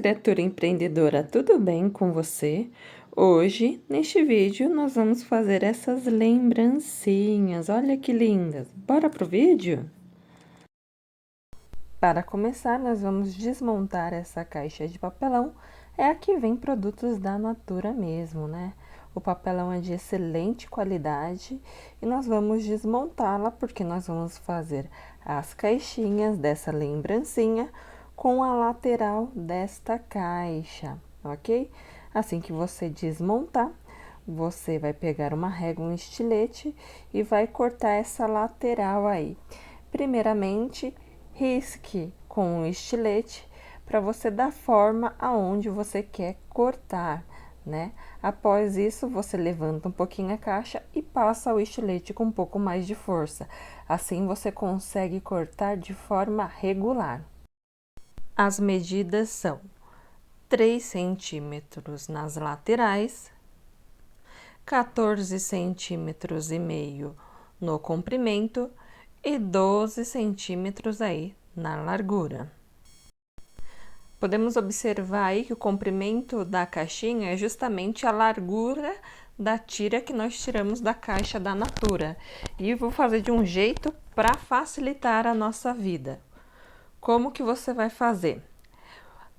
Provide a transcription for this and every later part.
criatura empreendedora, tudo bem com você? Hoje, neste vídeo, nós vamos fazer essas lembrancinhas. Olha que lindas! Bora pro vídeo? Para começar, nós vamos desmontar essa caixa de papelão. É a que vem produtos da Natura mesmo, né? O papelão é de excelente qualidade e nós vamos desmontá-la porque nós vamos fazer as caixinhas dessa lembrancinha com a lateral desta caixa, ok? Assim que você desmontar, você vai pegar uma régua, um estilete e vai cortar essa lateral aí. Primeiramente, risque com o estilete para você dar forma aonde você quer cortar, né? Após isso, você levanta um pouquinho a caixa e passa o estilete com um pouco mais de força. Assim, você consegue cortar de forma regular. As medidas são 3 centímetros nas laterais, 14 centímetros e meio no comprimento e 12 centímetros aí na largura. Podemos observar aí que o comprimento da caixinha é justamente a largura da tira que nós tiramos da caixa da Natura. E vou fazer de um jeito para facilitar a nossa vida. Como que você vai fazer?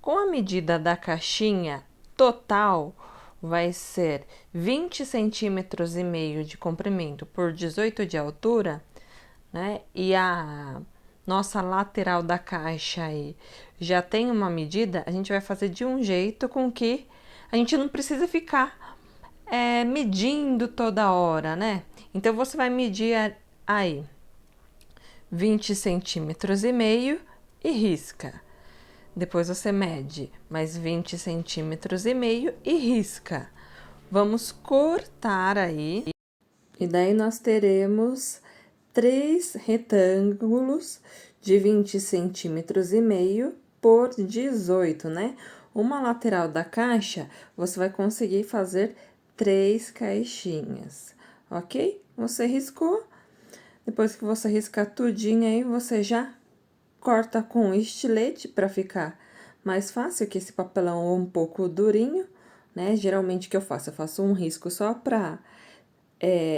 Com a medida da caixinha total, vai ser 20 centímetros e meio de comprimento por 18 de altura, né? E a nossa lateral da caixa aí já tem uma medida, a gente vai fazer de um jeito com que a gente não precisa ficar medindo toda hora, né? Então, você vai medir aí 20 centímetros e meio e risca. Depois você mede mais 20 centímetros e meio e risca. Vamos cortar aí. E daí nós teremos 3 retângulos de 20 centímetros e meio por 18, né? Uma lateral da caixa, você vai conseguir fazer 3 caixinhas, ok? Você riscou. Depois que você riscar tudinho aí, você já corta com estilete para ficar mais fácil, que esse papelão é um pouco durinho, né? Geralmente o que eu faço um risco só para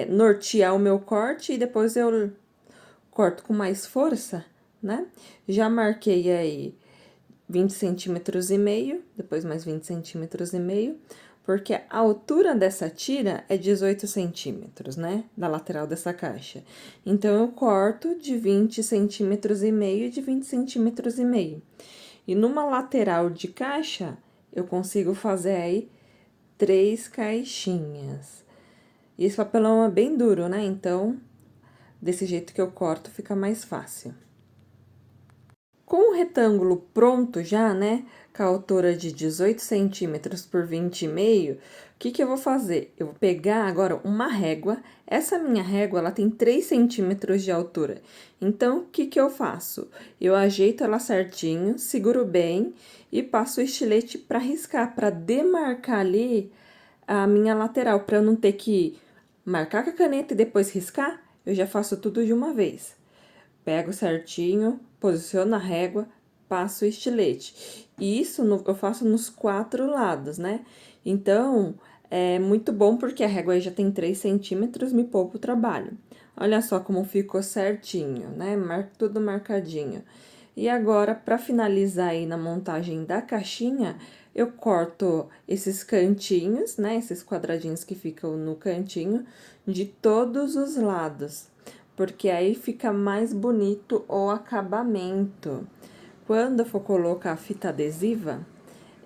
nortear o meu corte e depois eu corto com mais força, né? Já marquei aí 20 centímetros e meio, depois mais 20 centímetros e meio, porque a altura dessa tira é 18 centímetros, né? Da lateral dessa caixa. Então, eu corto de 20 centímetros e meio e de 20 centímetros e meio. E numa lateral de caixa, eu consigo fazer aí 3 caixinhas. E esse papelão é bem duro, né? Então, desse jeito que eu corto, fica mais fácil. Com o retângulo pronto já, né, com a altura de 18 centímetros por 20,5, o que que eu vou fazer? Eu vou pegar agora uma régua, essa minha régua, ela tem 3 centímetros de altura. Então, o que que eu faço? Eu ajeito ela certinho, seguro bem e passo o estilete para riscar, para demarcar ali a minha lateral, para eu não ter que marcar com a caneta e depois riscar, eu já faço tudo de uma vez. Pego certinho, posiciono a régua, passo o estilete. E isso eu faço nos 4 lados, né? Então, é muito bom porque a régua aí já tem 3 centímetros, me poupa o trabalho. Olha só como ficou certinho, né? Tudo marcadinho. E agora, para finalizar aí na montagem da caixinha, eu corto esses cantinhos, né? Esses quadradinhos que ficam no cantinho, de todos os lados, porque aí fica mais bonito o acabamento. Quando eu for colocar a fita adesiva,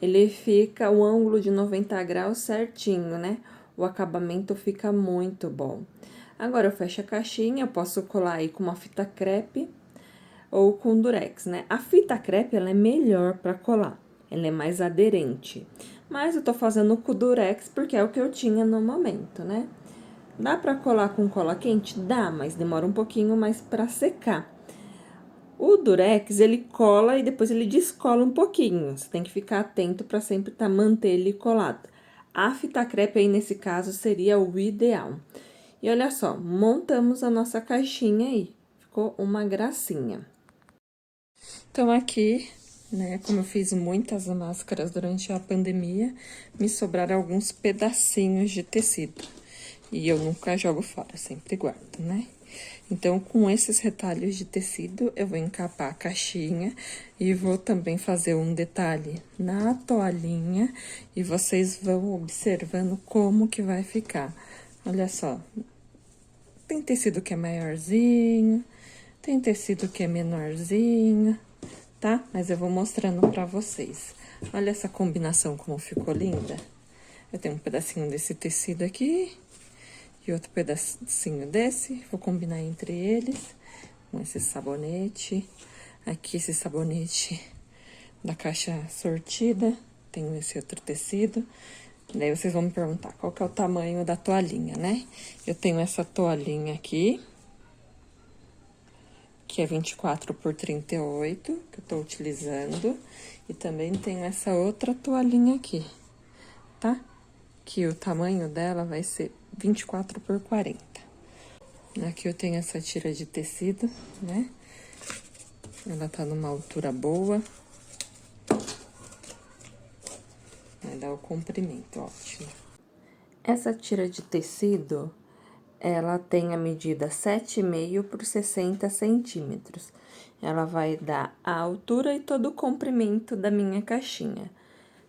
ele fica o ângulo de 90 graus certinho, né? O acabamento fica muito bom. Agora, eu fecho a caixinha, eu posso colar aí com uma fita crepe ou com durex, né? A fita crepe, ela é melhor para colar, ela é mais aderente. Mas eu tô fazendo com durex porque é o que eu tinha no momento, né? Dá para colar com cola quente? Dá, mas demora um pouquinho mais para secar. O durex, ele cola e depois ele descola um pouquinho. Você tem que ficar atento para sempre manter ele colado. A fita crepe aí, nesse caso, seria o ideal. E olha só, montamos a nossa caixinha aí. Ficou uma gracinha. Então, aqui, né? Como eu fiz muitas máscaras durante a pandemia, me sobraram alguns pedacinhos de tecido. E eu nunca jogo fora, sempre guardo, né? Então, com esses retalhos de tecido, eu vou encapar a caixinha e vou também fazer um detalhe na toalhinha e vocês vão observando como que vai ficar. Olha só, tem tecido que é maiorzinho, tem tecido que é menorzinho, tá? Mas eu vou mostrando pra vocês. Olha essa combinação como ficou linda. Eu tenho um pedacinho desse tecido aqui e outro pedacinho desse. Vou combinar entre eles com esse sabonete. Aqui esse sabonete da caixa sortida. Tenho esse outro tecido. Daí vocês vão me perguntar qual que é o tamanho da toalhinha, né? Eu tenho essa toalhinha aqui, que é 24 por 38, que eu tô utilizando. E também tenho essa outra toalhinha aqui, tá? Que o tamanho dela vai ser 24 por 40. Aqui eu tenho essa tira de tecido, né? Ela tá numa altura boa. Vai dar o comprimento, ótimo. Essa tira de tecido, ela tem a medida 7,5 por 60 centímetros. Ela vai dar a altura e todo o comprimento da minha caixinha.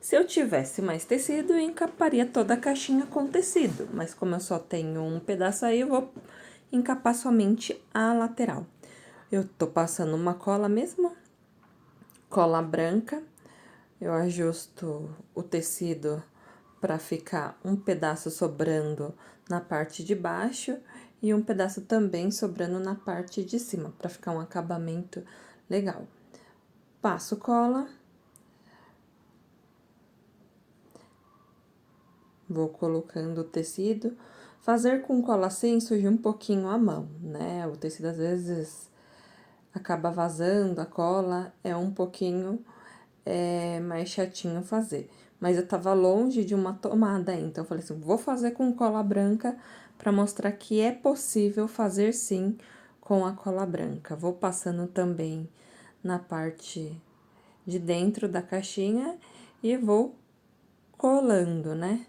Se eu tivesse mais tecido, eu encaparia toda a caixinha com tecido, mas como eu só tenho um pedaço aí, eu vou encapar somente a lateral. Eu tô passando uma cola mesmo, cola branca, eu ajusto o tecido para ficar um pedaço sobrando na parte de baixo e um pedaço também sobrando na parte de cima, para ficar um acabamento legal. Passo cola. Vou colocando o tecido. Fazer com cola assim suja um pouquinho a mão, né? O tecido às vezes acaba vazando, a cola é um pouquinho mais chatinho fazer. Mas eu tava longe de uma tomada, então eu falei assim, vou fazer com cola branca para mostrar que é possível fazer sim com a cola branca. Vou passando também na parte de dentro da caixinha e vou colando, né?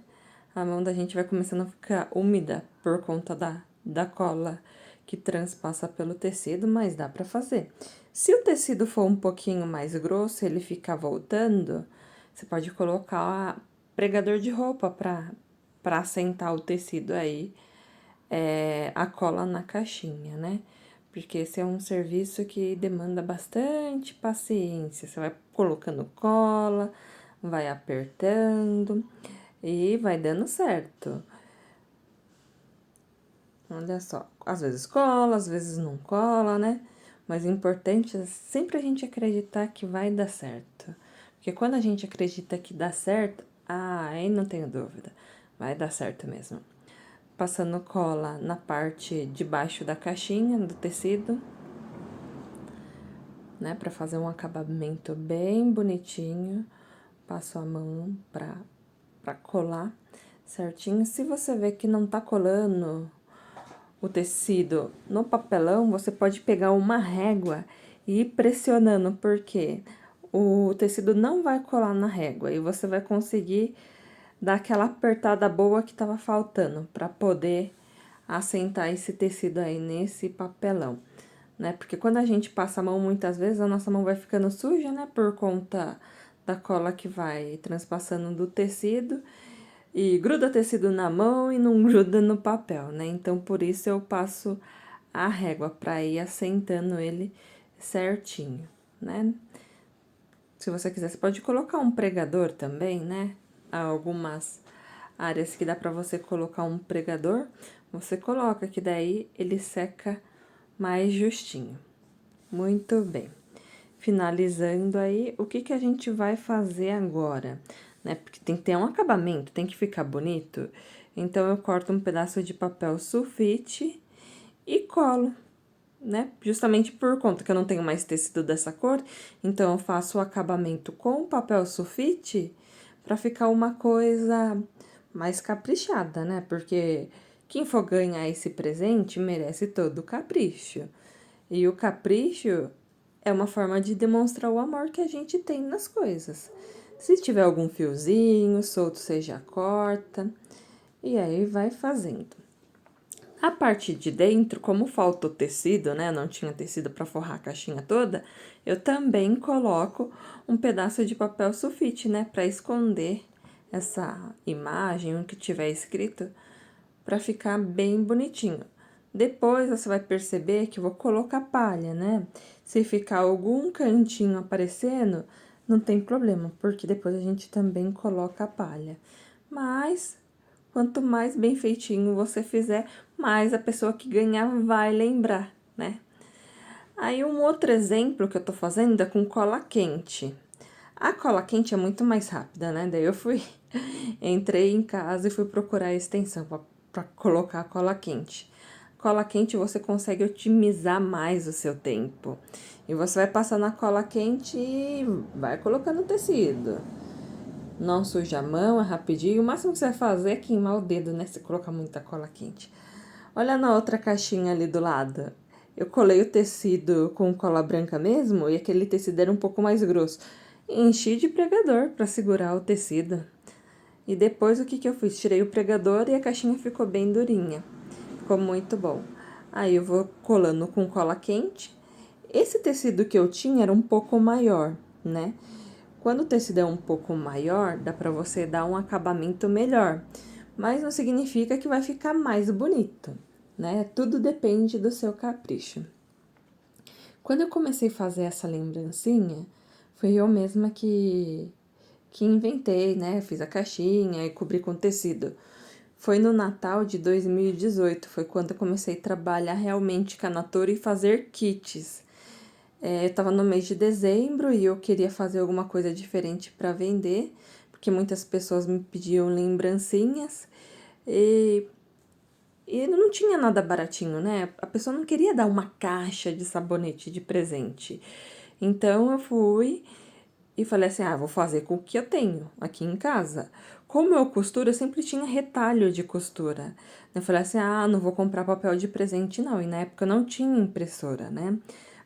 A mão da gente vai começando a ficar úmida por conta da cola que transpassa pelo tecido, mas dá pra fazer. Se o tecido for um pouquinho mais grosso, ele ficar voltando, você pode colocar pregador de roupa pra assentar o tecido aí, a cola na caixinha, né? Porque esse é um serviço que demanda bastante paciência. Você vai colocando cola, vai apertando e vai dando certo. Olha só, às vezes cola, às vezes não cola, né? Mas o importante é sempre a gente acreditar que vai dar certo. Porque quando a gente acredita que dá certo, aí não tenho dúvida, vai dar certo mesmo. Passando cola na parte de baixo da caixinha do tecido, né? Pra fazer um acabamento bem bonitinho. Passo a mão pra colar certinho. Se você vê que não tá colando o tecido no papelão, você pode pegar uma régua e ir pressionando, porque o tecido não vai colar na régua e você vai conseguir dar aquela apertada boa que tava faltando para poder assentar esse tecido aí nesse papelão, né? Porque quando a gente passa a mão, muitas vezes a nossa mão vai ficando suja, né? Por conta da cola que vai transpassando do tecido e gruda tecido na mão e não gruda no papel, né? Então, por isso eu passo a régua para ir assentando ele certinho, né? Se você quiser, você pode colocar um pregador também, né? Há algumas áreas que dá para você colocar um pregador, você coloca, que daí ele seca mais justinho. Muito bem. Finalizando aí, o que que a gente vai fazer agora, né? Porque tem que ter um acabamento, tem que ficar bonito. Então, eu corto um pedaço de papel sulfite e colo, né? Justamente por conta que eu não tenho mais tecido dessa cor, então eu faço o acabamento com papel sulfite para ficar uma coisa mais caprichada, né? Porque quem for ganhar esse presente merece todo o capricho. E o capricho é uma forma de demonstrar o amor que a gente tem nas coisas. Se tiver algum fiozinho solto, você já corta e aí vai fazendo. A parte de dentro, como falta o tecido, né? Não tinha tecido para forrar a caixinha toda, eu também coloco um pedaço de papel sulfite, né? Para esconder essa imagem, o que tiver escrito, para ficar bem bonitinho. Depois você vai perceber que eu vou colocar palha, né? Se ficar algum cantinho aparecendo, não tem problema, porque depois a gente também coloca a palha. Mas quanto mais bem feitinho você fizer, mais a pessoa que ganhar vai lembrar, né? Aí um outro exemplo que eu tô fazendo é com cola quente. A cola quente é muito mais rápida, né? Daí eu entrei em casa e fui procurar a extensão para colocar a cola quente. Cola quente você consegue otimizar mais o seu tempo. E você vai passando a cola quente e vai colocando o tecido. Não suja a mão, é rapidinho. O máximo que você vai fazer é queimar o dedo, né? Se colocar muita cola quente. Olha na outra caixinha ali do lado. Eu colei o tecido com cola branca mesmo e aquele tecido era um pouco mais grosso. Enchi de pregador para segurar o tecido. E depois o que eu fiz? Tirei o pregador e a caixinha ficou bem durinha. Ficou muito bom. Aí eu vou colando com cola quente. Esse tecido que eu tinha era um pouco maior, né? Quando o tecido é um pouco maior, dá pra você dar um acabamento melhor. Mas não significa que vai ficar mais bonito, né? Tudo depende do seu capricho. Quando eu comecei a fazer essa lembrancinha, foi eu mesma que inventei, né? Fiz a caixinha e cobri com tecido. Foi no Natal de 2018, foi quando eu comecei a trabalhar realmente com a Natura e fazer kits. Eu tava no mês de dezembro e eu queria fazer alguma coisa diferente para vender, porque muitas pessoas me pediam lembrancinhas e, e não tinha nada baratinho, né? A pessoa não queria dar uma caixa de sabonete de presente. Então eu fui e falei assim: vou fazer com o que eu tenho aqui em casa. Como eu costuro, eu sempre tinha retalho de costura. Eu falei assim: não vou comprar papel de presente, não. E na época eu não tinha impressora, né?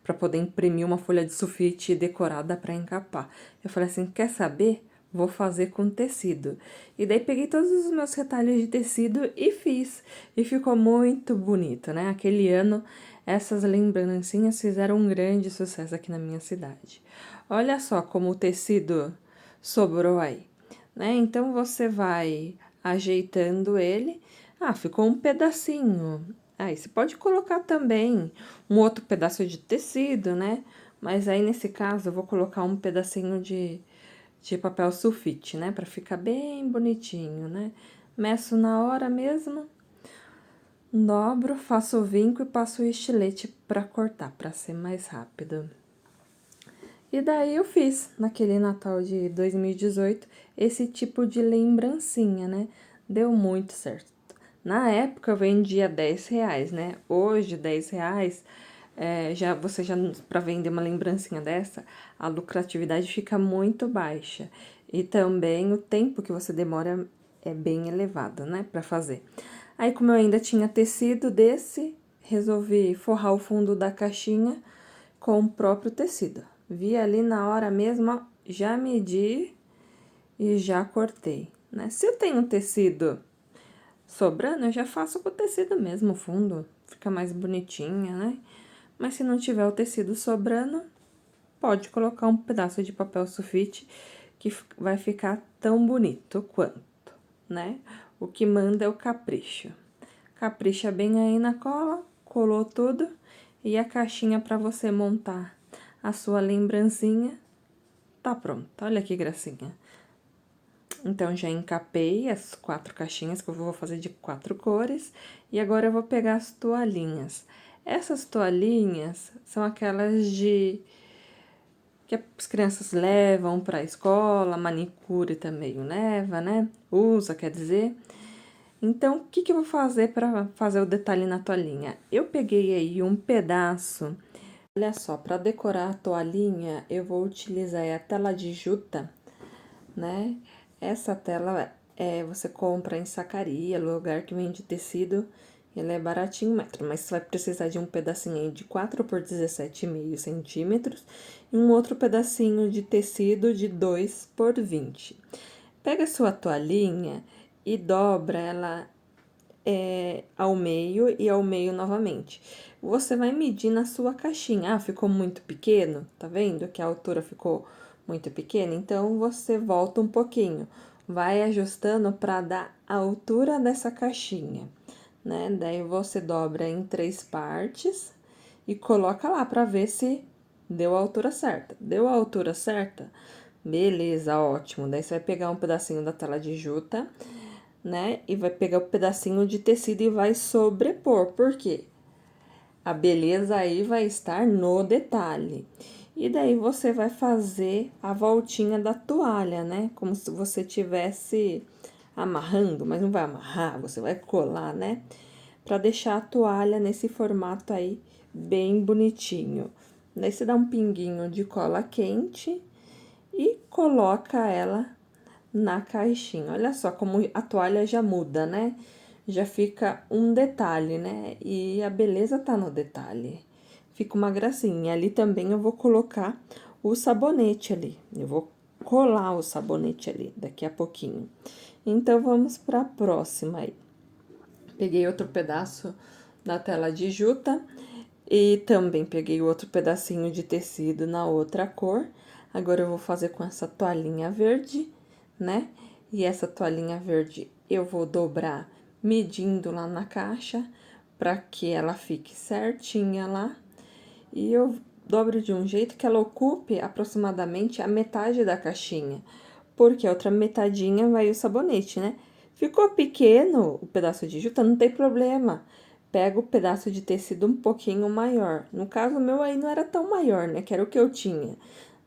Pra poder imprimir uma folha de sulfite decorada pra encapar. Eu falei assim: quer saber? Vou fazer com tecido. E daí peguei todos os meus retalhos de tecido e fiz. E ficou muito bonito, né? Aquele ano, essas lembrancinhas fizeram um grande sucesso aqui na minha cidade. Olha só como o tecido sobrou aí, né? Então, você vai ajeitando ele. Ficou um pedacinho. Aí, você pode colocar também um outro pedaço de tecido, né? Mas aí, nesse caso, eu vou colocar um pedacinho de papel sulfite, né? Pra ficar bem bonitinho, né? Meço na hora mesmo, dobro, faço o vinco e passo o estilete pra cortar, pra ser mais rápido. E daí eu fiz, naquele Natal de 2018, esse tipo de lembrancinha, né? Deu muito certo. Na época eu vendia R$ 10, né? Hoje, R$ 10, para vender uma lembrancinha dessa, a lucratividade fica muito baixa. E também o tempo que você demora é bem elevado, né? Pra fazer. Aí, como eu ainda tinha tecido desse, resolvi forrar o fundo da caixinha com o próprio tecido. Vi ali na hora mesmo, ó, já medi e já cortei, né? Se eu tenho tecido sobrando, eu já faço com o tecido mesmo, o fundo, fica mais bonitinha, né? Mas se não tiver o tecido sobrando, pode colocar um pedaço de papel sulfite que vai ficar tão bonito quanto, né? O que manda é o capricho. Capricha bem aí na cola, colou tudo e a caixinha para você montar a sua lembrancinha tá pronta. Olha que gracinha. Então, já encapei as 4 caixinhas, que eu vou fazer de 4 cores. E agora eu vou pegar as toalhinhas. Essas toalhinhas são aquelas que as crianças levam para a escola, manicure também leva, né? Usa, quer dizer. Então, o que eu vou fazer para fazer o detalhe na toalhinha? Eu peguei aí um pedaço. Olha só, para decorar a toalhinha, eu vou utilizar a tela de juta, né? Essa tela você compra em sacaria, lugar que vende tecido, Ele é baratinho, 1 metro, mas você vai precisar de um pedacinho aí de 4 por 17,5 centímetros e um outro pedacinho de tecido de 2 por 20. Pega a sua toalhinha e dobra ela ao meio e ao meio novamente. Você vai medir na sua caixinha. Ah, ficou muito pequeno? Tá vendo que a altura ficou muito pequena? Então, você volta um pouquinho. Vai ajustando para dar a altura dessa caixinha, né? Daí, você dobra em 3 partes e coloca lá para ver se deu a altura certa. Deu a altura certa? Beleza, ótimo. Daí, você vai pegar um pedacinho da tela de juta, né? E vai pegar o pedacinho de tecido e vai sobrepor. Por quê? A beleza aí vai estar no detalhe. E daí você vai fazer a voltinha da toalha, né? Como se você tivesse amarrando, mas não vai amarrar, você vai colar, né? Pra deixar a toalha nesse formato aí bem bonitinho. Daí você dá um pinguinho de cola quente e coloca ela na caixinha. Olha só como a toalha já muda, né? Já fica um detalhe, né? E a beleza tá no detalhe. Fica uma gracinha. Ali também eu vou colocar o sabonete ali. Eu vou colar o sabonete ali daqui a pouquinho. Então, vamos para a próxima aí. Peguei outro pedaço da tela de juta e também peguei outro pedacinho de tecido na outra cor. Agora, eu vou fazer com essa toalhinha verde, né? E essa toalhinha verde eu vou dobrar medindo lá na caixa para que ela fique certinha lá. E eu dobro de um jeito que ela ocupe aproximadamente a metade da caixinha, porque a outra metadinha vai o sabonete, né? Ficou pequeno o pedaço de juta, não tem problema. Pega o pedaço de tecido um pouquinho maior. No caso, o meu aí não era tão maior, né? Que era o que eu tinha.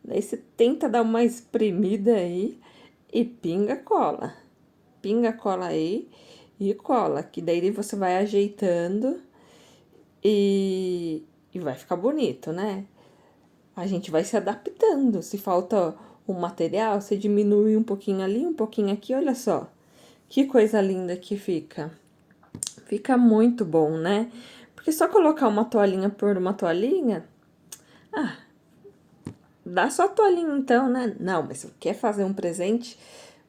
Daí você tenta dar uma espremida aí e pinga cola. Pinga cola aí e cola, que daí você vai ajeitando e vai ficar bonito, né? A gente vai se adaptando. Se falta o material, você diminui um pouquinho ali, um pouquinho aqui, olha só. Que coisa linda que fica. Fica muito bom, né? Porque só colocar uma toalhinha por uma toalhinha, ah, dá só a toalhinha então, né? Não, mas se quer fazer um presente,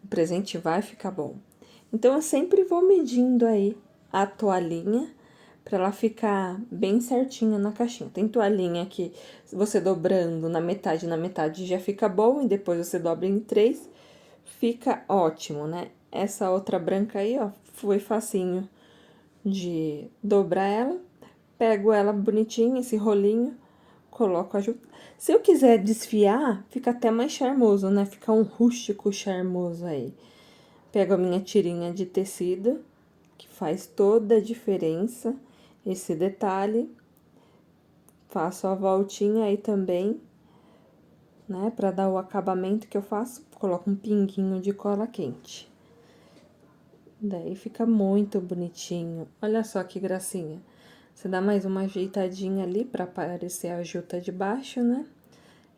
o presente vai ficar bom. Então, eu sempre vou medindo aí a toalhinha para ela ficar bem certinha na caixinha. Tem toalhinha que você dobrando na metade já fica bom, e depois você dobra em 3, fica ótimo, né? Essa outra branca aí, ó, foi facinho de dobrar ela. Pego ela bonitinha, esse rolinho, coloco a juta. Se eu quiser desfiar, fica até mais charmoso, né? Fica um rústico charmoso aí. Pego a minha tirinha de tecido, que faz toda a diferença, esse detalhe. Faço a voltinha aí também, né? Pra dar o acabamento que eu faço, coloco um pinguinho de cola quente. Daí fica muito bonitinho. Olha só que gracinha. Você dá mais uma ajeitadinha ali pra aparecer a juta de baixo, né?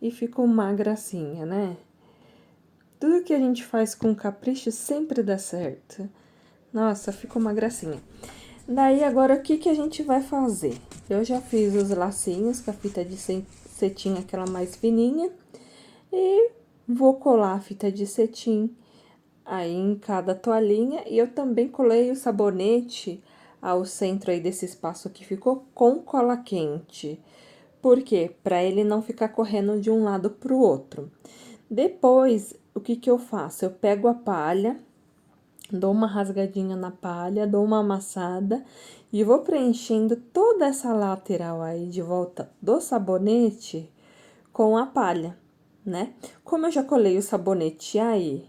E fica uma gracinha, né? Tudo que a gente faz com capricho sempre dá certo. Nossa, ficou uma gracinha. Daí, agora, o que que a gente vai fazer? Eu já fiz os lacinhos com a fita de cetim, aquela mais fininha. E vou colar a fita de cetim aí em cada toalhinha. E eu também colei o sabonete ao centro aí desse espaço que ficou com cola quente. Por quê? Para ele não ficar correndo de um lado pro outro. Depois, o que que eu faço? Eu pego a palha, dou uma rasgadinha na palha, dou uma amassada e vou preenchendo toda essa lateral aí de volta do sabonete com a palha, né? Como eu já colei o sabonete aí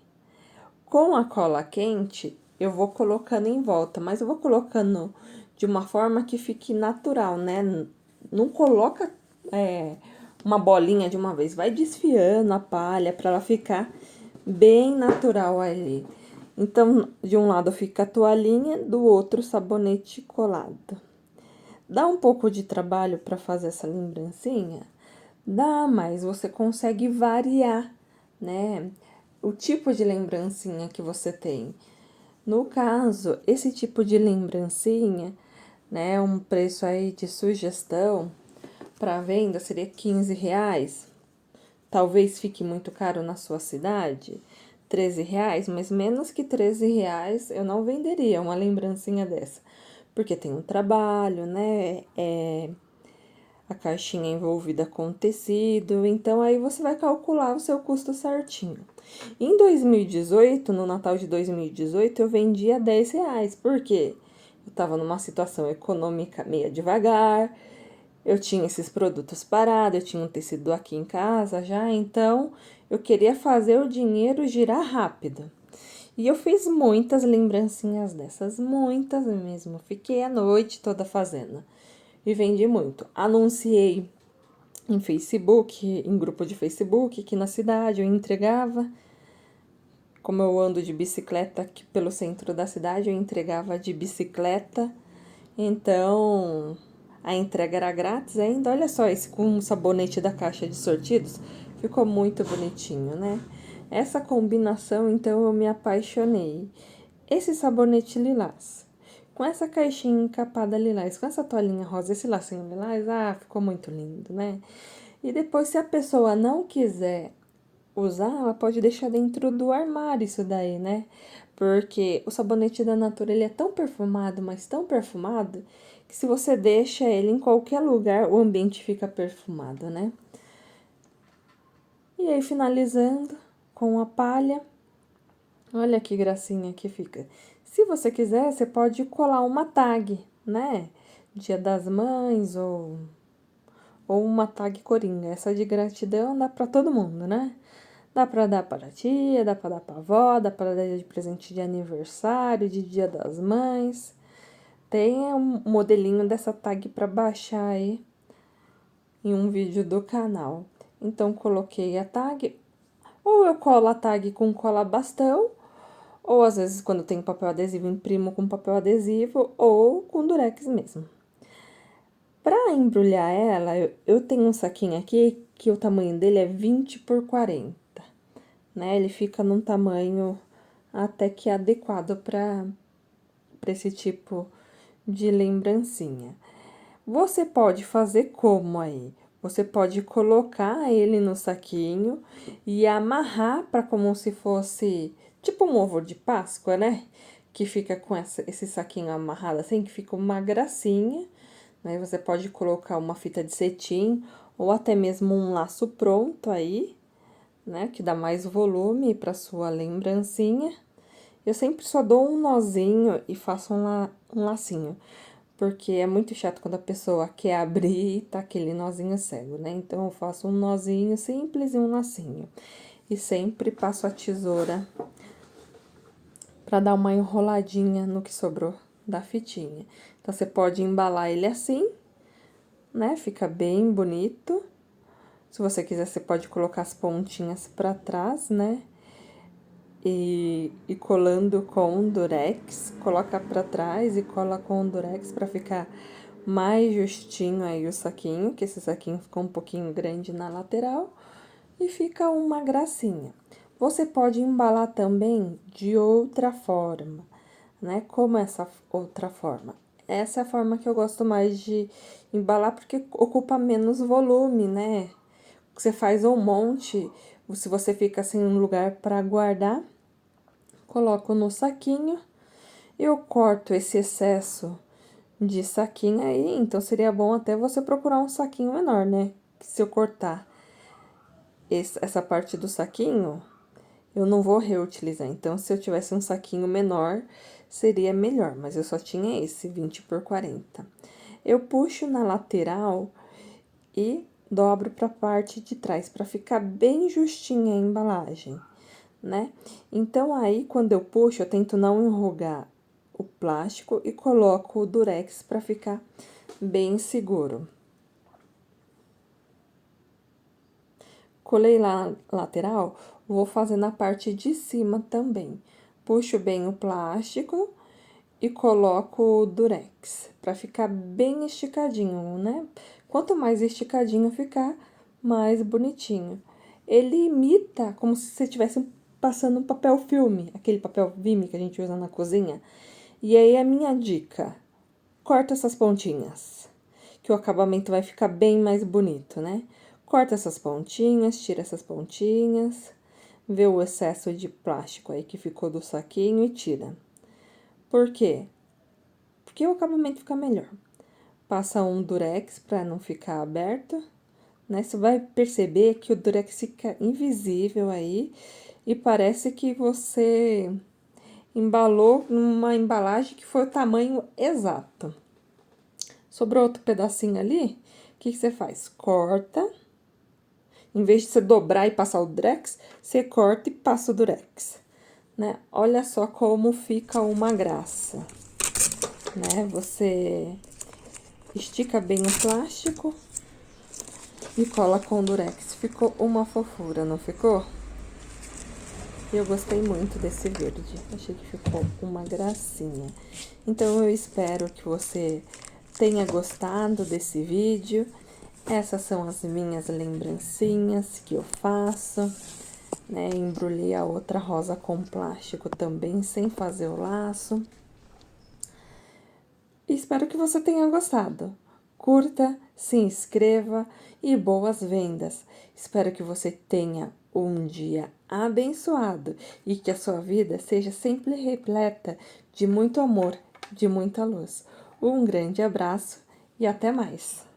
com a cola quente, eu vou colocando em volta, mas eu vou colocando de uma forma que fique natural, né? Não coloca uma bolinha de uma vez, vai desfiando a palha para ela ficar bem natural ali. Então, de um lado fica a toalhinha, do outro o sabonete colado. Dá um pouco de trabalho para fazer essa lembrancinha? Dá, mas você consegue variar, né? O tipo de lembrancinha que você tem. No caso, esse tipo de lembrancinha né? Um preço aí de sugestão para venda seria R$ 15. Talvez fique muito caro na sua cidade, R$ 13, mas menos que R$ 13 eu não venderia uma lembrancinha dessa. Porque tem um trabalho, né? A caixinha envolvida com tecido, então aí você vai calcular o seu custo certinho. Em 2018, no Natal de 2018, eu vendia R$ 10, porque eu tava numa situação econômica meio devagar, eu tinha esses produtos parados, eu tinha um tecido aqui em casa já, então eu queria fazer o dinheiro girar rápido. E eu fiz muitas lembrancinhas dessas, muitas mesmo. Fiquei a noite toda fazendo e vendi muito. Anunciei em Facebook, em grupo de Facebook aqui na cidade, eu entregava. Como eu ando de bicicleta aqui pelo centro da cidade, eu entregava de bicicleta. Então, a entrega era grátis ainda. Olha só, esse com o sabonete da caixa de sortidos. Ficou muito bonitinho, né? Essa combinação, então, eu me apaixonei. Esse sabonete lilás, com essa caixinha encapada lilás, com essa toalhinha rosa, esse lacinho lilás, ficou muito lindo, né? E depois, se a pessoa não quiser usar, ela pode deixar dentro do armário isso daí, né? Porque o sabonete da Natura, ele é tão perfumado, mas tão perfumado, que se você deixa ele em qualquer lugar, o ambiente fica perfumado, né? E aí, finalizando com a palha, olha que gracinha que fica. Se você quiser, você pode colar uma tag, né? Dia das Mães ou uma tag coringa. Essa de gratidão dá pra todo mundo, né? Dá pra dar para a tia, dá pra dar pra avó, dá pra dar de presente de aniversário, de Dia das Mães. Tem um modelinho dessa tag pra baixar aí em um vídeo do canal. Então, coloquei a tag, ou eu colo a tag com cola bastão, ou às vezes quando tem papel adesivo, imprimo com papel adesivo, ou com durex mesmo. Pra embrulhar ela, eu tenho um saquinho aqui que o tamanho dele é 20 por 40, né? Ele fica num tamanho até que adequado para esse tipo de lembrancinha. Você pode fazer como aí? Você pode colocar ele no saquinho e amarrar para como se fosse tipo um ovo de Páscoa, né? Que fica com esse saquinho amarrado assim, que fica uma gracinha. Aí você pode colocar uma fita de cetim ou até mesmo um laço pronto aí, né? Que dá mais volume para sua lembrancinha. Eu sempre só dou um nozinho e faço um lacinho. Porque é muito chato quando a pessoa quer abrir e tá aquele nozinho cego, né? Então, eu faço um nozinho simples e um lacinho. E sempre passo a tesoura pra dar uma enroladinha no que sobrou da fitinha. Então, você pode embalar ele assim, né? Fica bem bonito. Se você quiser, você pode colocar as pontinhas pra trás, né? E colando com durex, coloca pra trás e cola com durex pra ficar mais justinho aí o saquinho, que esse saquinho ficou um pouquinho grande na lateral e fica uma gracinha. Você pode embalar também de outra forma, né? Como essa outra forma? Essa é a forma que eu gosto mais de embalar porque ocupa menos volume, né? Você faz um monte, se você fica sem um lugar para guardar, coloco no saquinho, eu corto esse excesso de saquinho aí, então seria bom até você procurar um saquinho menor, né? Se eu cortar essa parte do saquinho, eu não vou reutilizar. Então, se eu tivesse um saquinho menor, seria melhor, mas eu só tinha esse 20 por 40. Eu puxo na lateral e dobro para a parte de trás, para ficar bem justinha a embalagem, né? Então, aí, quando eu puxo, eu tento não enrugar o plástico e coloco o durex para ficar bem seguro. Colei lá lateral, vou fazer na parte de cima também. Puxo bem o plástico e coloco o durex para ficar bem esticadinho, né? Quanto mais esticadinho ficar, mais bonitinho. Ele imita como se você estivesse passando um papel filme, aquele papel filme que a gente usa na cozinha. E aí a minha dica: corta essas pontinhas, que o acabamento vai ficar bem mais bonito, né? Corta essas pontinhas, tira essas pontinhas, vê o excesso de plástico aí que ficou do saquinho e tira. Por quê? Porque o acabamento fica melhor. Passa um durex para não ficar aberto, né? Você vai perceber que o durex fica invisível aí e parece que você embalou numa embalagem que foi o tamanho exato. Sobrou outro pedacinho ali, o que você faz? Corta. Em vez de você dobrar e passar o durex, você corta e passa o durex, né? Olha só como fica uma graça, né? Você estica bem o plástico e cola com o durex. Ficou uma fofura, não ficou? Eu gostei muito desse verde, achei que ficou uma gracinha. Então, eu espero que você tenha gostado desse vídeo. Essas são as minhas lembrancinhas que eu faço, né? Embrulhei a outra rosa com plástico também, sem fazer o laço. Espero que você tenha gostado. Curta, se inscreva e boas vendas. Espero que você tenha um dia abençoado e que a sua vida seja sempre repleta de muito amor, de muita luz. Um grande abraço e até mais!